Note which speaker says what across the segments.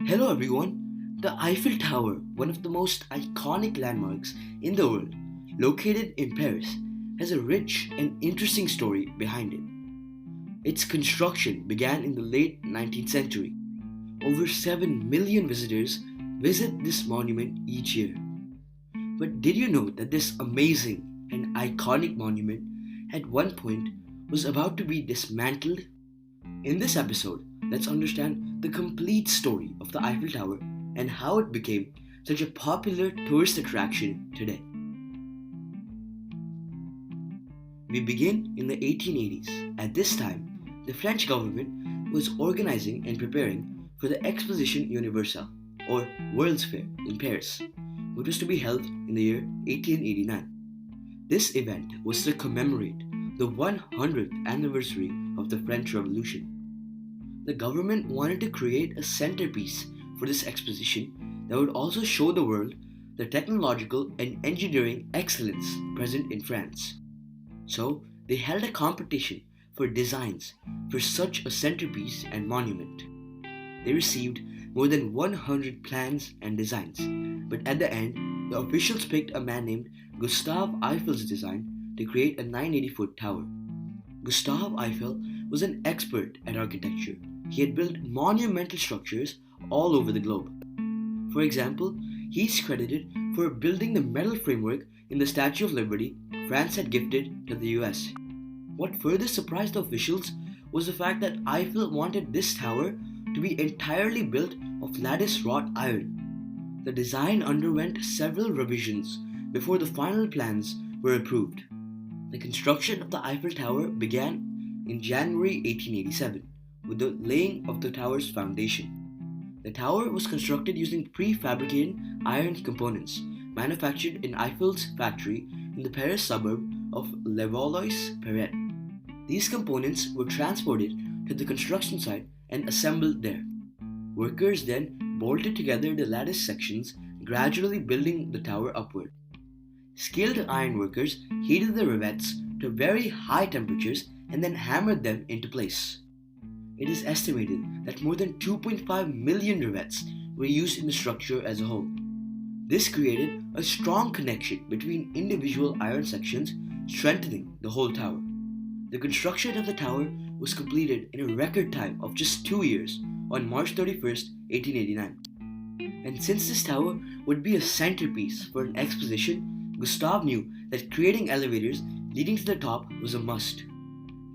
Speaker 1: Hello everyone. The Eiffel Tower, one of the most iconic landmarks in the world, located in Paris, has a rich and interesting story behind it. Its construction began in the late 19th century. Over 7 million visitors visit this monument each year. But did you know that this amazing and iconic monument at one point was about to be dismantled? In this episode, let's understand the complete story of the Eiffel Tower and how it became such a popular tourist attraction today. We begin in the 1880s. At this time, the French government was organizing and preparing for the Exposition Universelle, or World's Fair, in Paris, which was to be held in the year 1889. This event was to commemorate the 100th anniversary of the French Revolution. The government wanted to create a centerpiece for this exposition that would also show the world the technological and engineering excellence present in France. So, they held a competition for designs for such a centerpiece and monument. They received more than 100 plans and designs, but at the end, the officials picked a man named Gustave Eiffel's design to create a 980-foot tower. Gustave Eiffel was an expert at architecture. He had built monumental structures all over the globe. For example, he is credited for building the metal framework in the Statue of Liberty France had gifted to the US. What further surprised the officials was the fact that Eiffel wanted this tower to be entirely built of lattice-wrought iron. The design underwent several revisions before the final plans were approved. The construction of the Eiffel Tower began in January 1887 with the laying of the tower's foundation. The tower was constructed using prefabricated iron components manufactured in Eiffel's factory in the Paris suburb of Levallois-Perret. These components were transported to the construction site and assembled there. Workers then bolted together the lattice sections, gradually building the tower upward. Skilled iron workers heated the rivets to very high temperatures and then hammered them into place. It is estimated that more than 2.5 million rivets were used in the structure as a whole. This created a strong connection between individual iron sections, strengthening the whole tower. The construction of the tower was completed in a record time of just 2 years on March 31st, 1889. And since this tower would be a centerpiece for an exposition, Gustave knew that creating elevators leading to the top was a must.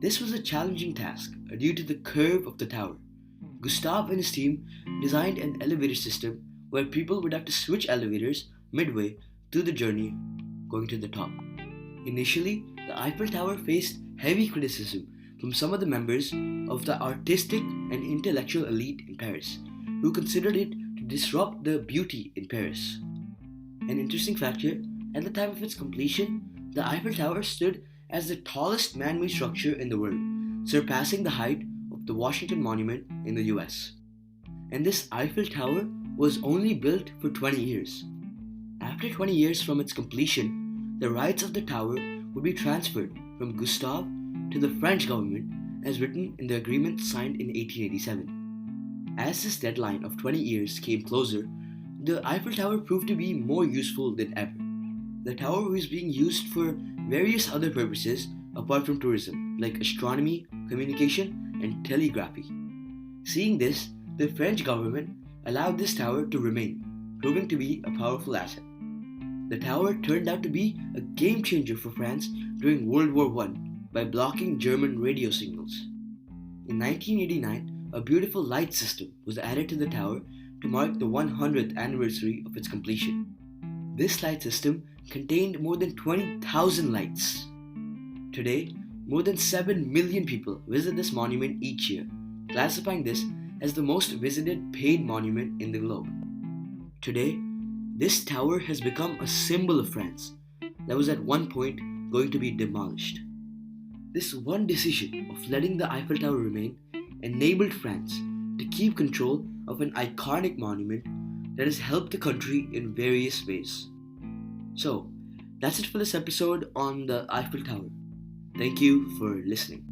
Speaker 1: This was a challenging task due to the curve of the tower. Gustave and his team designed an elevator system where people would have to switch elevators midway through the journey going to the top. Initially, the Eiffel Tower faced heavy criticism from some of the members of the artistic and intellectual elite in Paris, who considered it to disrupt the beauty in Paris. An interesting fact here, at the time of its completion, the Eiffel Tower stood as the tallest man-made structure in the world, surpassing the height of the Washington Monument in the US. And this Eiffel Tower was only built for 20 years. After 20 years from its completion, the rights of the tower would be transferred from Gustave to the French government as written in the agreement signed in 1887. As this deadline of 20 years came closer, the Eiffel Tower proved to be more useful than ever. The tower was being used for various other purposes apart from tourism, like astronomy, communication, and telegraphy. Seeing this, the French government allowed this tower to remain, proving to be a powerful asset. The tower turned out to be a game changer for France during World War I by blocking German radio signals. In 1989, a beautiful light system was added to the tower to mark the 100th anniversary of its completion. This light system contained more than 20,000 lights. Today, more than 7 million people visit this monument each year, classifying this as the most visited paid monument in the globe. Today, this tower has become a symbol of France that was at one point going to be demolished. This one decision of letting the Eiffel Tower remain enabled France to keep control of an iconic monument that has helped the country in various ways. So, that's it for this episode on the Eiffel Tower. Thank you for listening.